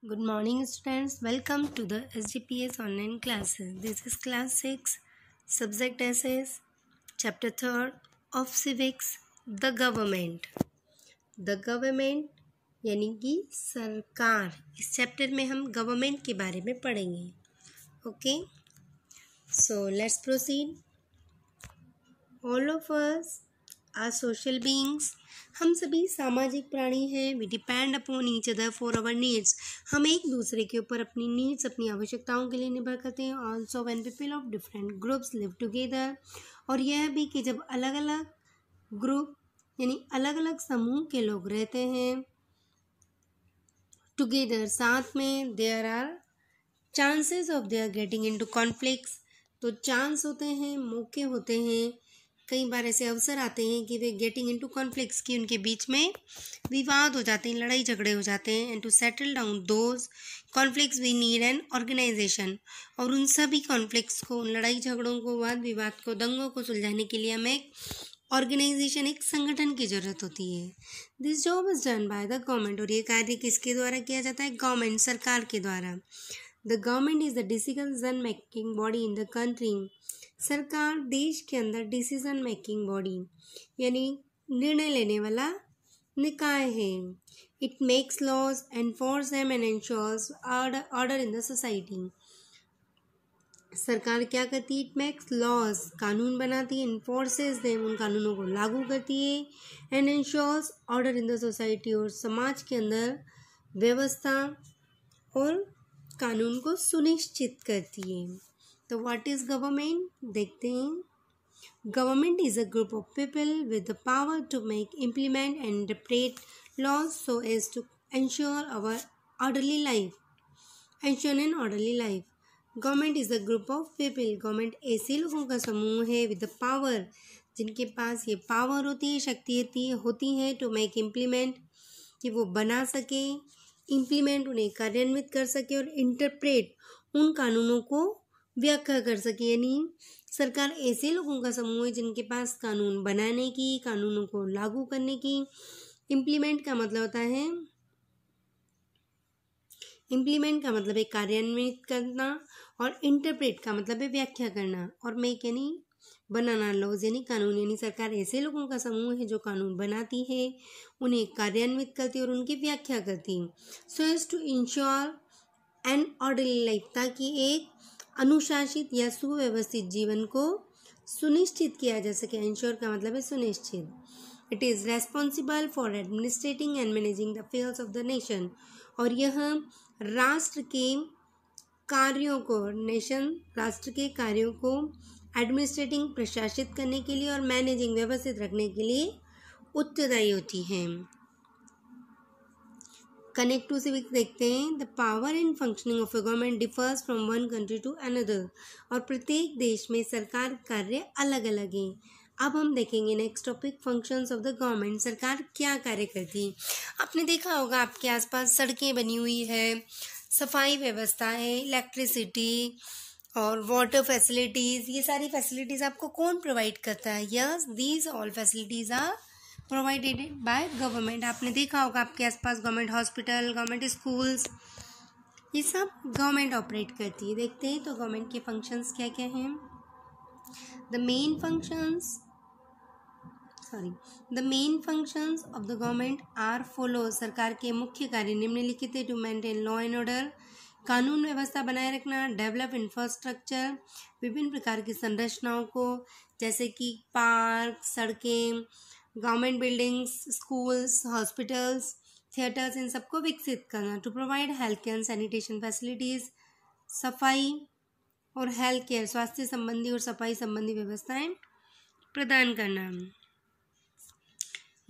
Good morning, students. Welcome to the SGPS online classes. This is class 6, subject essays, chapter 3rd of civics, the government. The government यानी कि सरकार. इस chapter में हम government के बारे में पढ़ेंगे. Okay, so let's proceed. All of us are social beings. हम सभी सामाजिक प्राणी हैं. We depend upon each other for our needs. हम एक दूसरे के ऊपर अपनी नीड्स, अपनी आवश्यकताओं के लिए निर्भर करते हैं. Also when people of different groups live together. और यह भी कि जब अलग अलग ग्रुप यानी अलग अलग समूह के लोग रहते हैं टुगेदर साथ में, there are chances of their getting into conflicts. तो चांस होते हैं, मौके होते हैं, कई बार ऐसे अवसर आते हैं कि वे गेटिंग इनटू कॉन्फ्लिक्ट्स की उनके बीच में विवाद हो जाते हैं, लड़ाई झगड़े हो जाते हैं. And to settle down those conflicts we need an organisation. और उन सभी कॉन्फ्लिक्ट्स को, उन लड़ाई झगड़ों को, वाद विवाद को, दंगों को सुलझाने के लिए हमें एक ऑर्गेनाइजेशन, एक संगठन की ज़रूरत होती है. This job is done by the government. और ये कार्य किसके द्वारा किया जाता है? गवर्नमेंट, सरकार के द्वारा. The government is the decision making body in the country. सरकार देश के अंदर डिसीजन मेकिंग बॉडी यानी निर्णय लेने वाला निकाय है. It makes laws, enforce them and ensures order in the society. सरकार क्या करती है? इट मेक्स लॉज, कानून बनाती है. एनफोर्सेस देम, उन कानूनों को लागू करती है. And ensures order in the society, और समाज के अंदर व्यवस्था और कानून को सुनिश्चित करती है. तो व्हाट इज़ गवर्नमेंट? देखते हैं. Government is a group of people with the power to make, implement and interpret laws so as to ensure our orderly life. Ensure an orderly life. Government is a group of people. Government ऐसे लोगों का समूह है with the power, जिनके पास ये power होती है, शक्ति होती है टू मेक, इम्प्लीमेंट, कि वो बना सके, इम्प्लीमेंट उन्हें कार्यान्वित कर सके, और इंटरप्रेट उन कानूनों को व्याख्या कर सके. यानी सरकार ऐसे लोगों का समूह है जिनके पास कानून बनाने की, कानूनों को लागू करने की. इम्प्लीमेंट का मतलब होता है, इम्प्लीमेंट का मतलब है कार्यान्वित करना, और इंटरप्रेट का मतलब है व्याख्या करना, और मेक यानी बनाना, लॉज यानी कानून. यानी सरकार ऐसे लोगों का समूह है जो कानून बनाती है, उन्हें कार्यान्वित करती है और उनकी व्याख्या करती है. So as to ensure an orderly life, ताकि एक अनुशासित या सुव्यवस्थित जीवन को सुनिश्चित किया जा सके. इंश्योर का मतलब है सुनिश्चित. It is responsible for administrating and managing the affairs of the nation. और यह राष्ट्र के कार्यों को, राष्ट्र के कार्यों को एडमिनिस्ट्रेटिंग, प्रशासित करने के लिए, और मैनेजिंग, व्यवस्थित रखने के लिए उत्तरदायी होती है. कनेक्ट टू सिविक्स देखते हैं. The power and functioning of a government differs from one country to another. और प्रत्येक देश में सरकार कार्य अलग अलग हैं. अब हम देखेंगे next topic, functions of the government. सरकार क्या कार्य करती है? आपने देखा होगा आपके आसपास सड़कें बनी हुई है, सफाई व्यवस्था है, इलेक्ट्रिसिटी और वाटर फैसिलिटीज़. ये सारी फैसिलिटीज़ आपको कौन प्रोवाइड करता है? Yes, these all facilities are provided by government. आपने देखा होगा आपके आसपास गवर्नमेंट हॉस्पिटल, गवर्नमेंट स्कूल्स, ये सब गवर्नमेंट ऑपरेट करती है. देखते हैं तो गवर्नमेंट के फंक्शंस क्या क्या हैं. The main functions of the government are follow. सरकार के मुख्य कार्य निम्नलिखित है. To maintain law and order, कानून व्यवस्था बनाए रखना. डेवलप इंफ्रास्ट्रक्चर, विभिन्न प्रकार की संरचनाओं को, जैसे कि पार्क, सड़कें, government buildings, schools, hospitals, theatres, इन सबको विकसित करना. To provide health care and sanitation facilities, सफाई और हेल्थ केयर, स्वास्थ्य संबंधी और सफाई संबंधी व्यवस्थाएं प्रदान करना.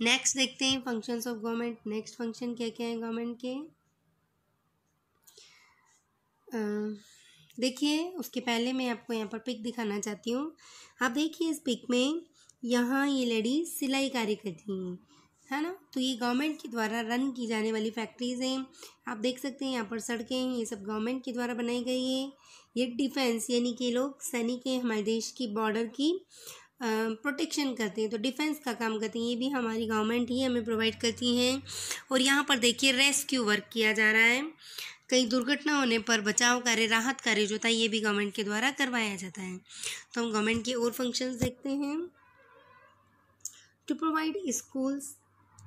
नेक्स्ट देखते हैं functions of government. Next function क्या क्या है गवर्नमेंट के? देखिए, उसके पहले मैं आपको यहाँ पर पिक दिखाना चाहती हूँ. आप देखिए इस पिक में, यहाँ ये लेडीज सिलाई कार्य करती हैं, है ना. तो ये गवर्नमेंट के द्वारा रन की जाने वाली फैक्ट्रीज़ हैं. आप देख सकते हैं यहाँ पर सड़कें हैं, ये सब गवर्नमेंट के द्वारा बनाई गई है. ये डिफेंस यानी कि लोग सैनिक हैं, हमारे देश की बॉर्डर की प्रोटेक्शन करते हैं, तो डिफेंस का काम करती हैं. ये भी हमारी गवर्नमेंट ही हमें प्रोवाइड करती हैं. और यहाँ पर देखिए रेस्क्यू वर्क किया जा रहा है. कई दुर्घटना होने पर बचाव कार्य, राहत कार्य जो होता है ये भी गवर्नमेंट के द्वारा करवाया जाता है। तो हम गवर्नमेंट के और फंक्शंस देखते हैं। To provide schools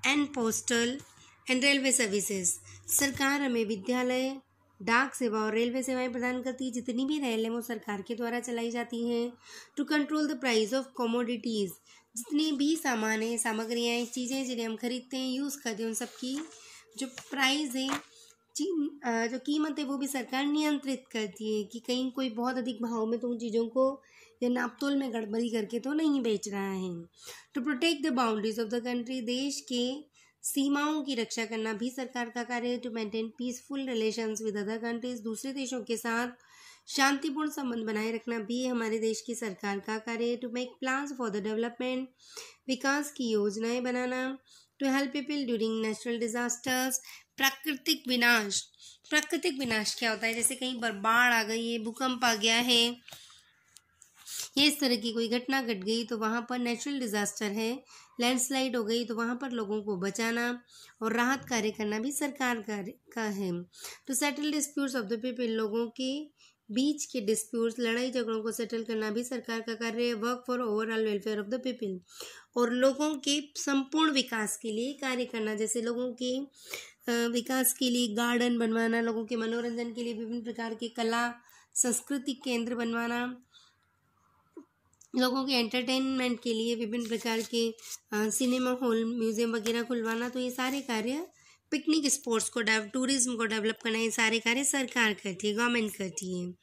and postal and railway services, सरकार हमें विद्यालय, डाक सेवा और रेलवे सेवाएं प्रदान करती है। जितनी भी रेल है वो सरकार के द्वारा चलाई जाती हैं। To control the price of commodities, जितनी भी सामान है, सामग्रियाँ, चीज़ें जिन्हें हम खरीदते हैं, यूज़ करते हैं, उन सब की जो प्राइस है, जो कीमत है, वो भी सरकार नियंत्रित करती है कि कहीं कोई बहुत अधिक भाव में तो उन चीज़ों को या नापतोल में गड़बड़ी करके तो नहीं बेच रहा है। To protect the boundaries of the country, देश के सीमाओं की रक्षा करना भी सरकार का कार्य है। To maintain peaceful relations with other countries, दूसरे देशों के साथ शांतिपूर्ण संबंध बनाए रखना भी हमारे देश की सरकार का कार्य है। To make plans for the development, विकास की योजनाएं बनाना। To help people during natural disasters, प्राकृतिक विनाश। प्राकृतिक विनाश क्या होता है? जैसे कहीं पर बाढ़ आ गई है, भूकंप आ गया है, ये इस तरह की कोई घटना घट गई तो वहाँ पर नेचुरल डिजास्टर है, लैंडस्लाइड हो गई तो वहाँ पर लोगों को बचाना और राहत कार्य करना भी सरकार का है। To settle disputes of the people, लोगों के बीच के डिस्प्यूट्स, लड़ाई झगड़ों को सेटल करना भी सरकार का कार्य है। Work for overall welfare of the people, और लोगों के संपूर्ण विकास के लिए कार्य करना, जैसे लोगों के विकास के लिए गार्डन बनवाना, लोगों के मनोरंजन के लिए विभिन्न प्रकार के कला सांस्कृतिक केंद्र बनवाना, लोगों के एंटरटेनमेंट के लिए विभिन्न प्रकार के सिनेमा हॉल, म्यूजियम वगैरह खुलवाना। तो ये सारे कार्य, पिकनिक स्पॉट्स को टूरिज्म को डेवलप करना, ये सारे कार्य सरकार करती है, गवर्नमेंट करती है।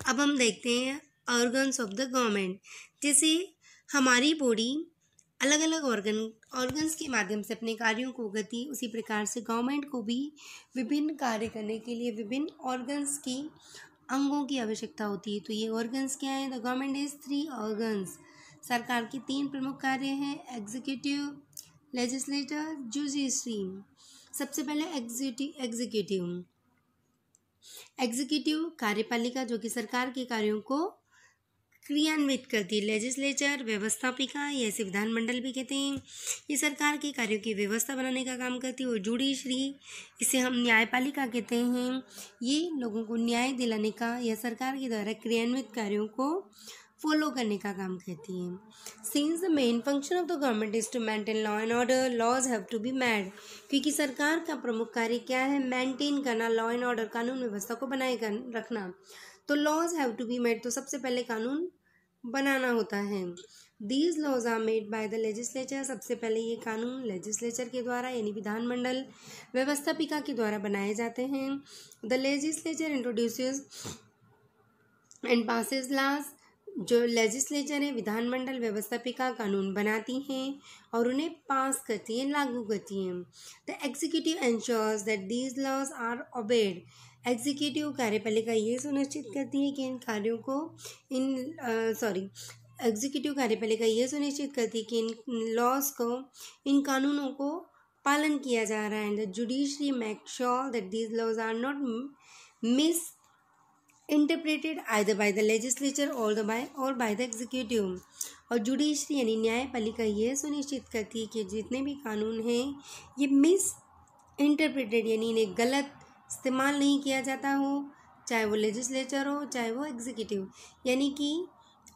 अब हम देखते हैं ऑर्गन्स ऑफ द गवर्नमेंट। जैसे हमारी बॉडी अलग अलग ऑर्गन्स के माध्यम से अपने कार्यों को गति, उसी प्रकार से गवर्नमेंट को भी विभिन्न कार्य करने के लिए विभिन्न ऑर्गन्स की, अंगों की आवश्यकता होती है। तो ये ऑर्गन्स क्या है? द गवर्नमेंट इज 3 ऑर्गन्स, सरकार के 3 प्रमुख कार्य हैं, एग्जीक्यूटिव, लेजिस्लेटर, जुडिशरी। सबसे पहले एग्जीक्यूटिव कार्यपालिका जो कि सरकार के कार्यों को क्रियान्वित करती है। लेजिस्लेचर व्यवस्थापिका, या इसे विधानमंडल भी कहते हैं, ये सरकार के कार्यों की व्यवस्था बनाने का काम करती है। और जुडिशरी, इसे हम न्यायपालिका कहते हैं, ये लोगों को न्याय दिलाने का या सरकार के द्वारा क्रियान्वित कार्यों को फॉलो करने का काम करती है। Since the main function of the government is to maintain law and order, laws have to be made, क्योंकि सरकार का प्रमुख कार्य क्या है? मेंटेन करना, लॉ एंड ऑर्डर, कानून व्यवस्था को बनाए रखना। तो laws have to be made, तो सबसे पहले कानून बनाना होता है। These laws are made by the legislature, सबसे पहले ये कानून लेजिस्लेचर के द्वारा यानी विधानमंडल व्यवस्थापिका के द्वारा बनाए जाते हैं। The legislature introduces and passes laws, जो लेजिस्लेचर है, विधानमंडल व्यवस्थापिका कानून बनाती हैं और उन्हें पास करती हैं, लागू करती हैं। The executive ensures that these laws are obeyed, executive कार्यपालिका ये सुनिश्चित करती है कि इन कार्यों को एग्जीक्यूटिव कार्यपालिका ये सुनिश्चित करती है कि इन लॉज को, इन कानूनों को पालन किया जा रहा है। And the judiciary make sure that these laws are not misinterpreted either by the legislature or by the executive. और जुडिशरी यानी न्यायपालिका ये सुनिश्चित करती है कि जितने भी कानून हैं ये मिस इंटरप्रेटेड यानी इन्हें गलत इस्तेमाल नहीं किया जाता हो, चाहे वो लेजिस्लेचर हो चाहे वो एग्जीक्यूटिव। यानी कि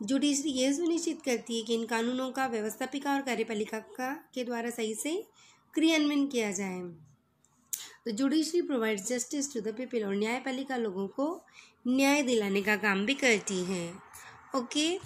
जुडिशरी ये सुनिश्चित करती है कि इन कानूनों का व्यवस्थापिका और कार्यपालिका के द्वारा सही से क्रियान्वयन किया जाए। तो judiciary provides justice to the people, और न्यायपालिका लोगों को न्याय दिलाने का काम भी करती है। ओके।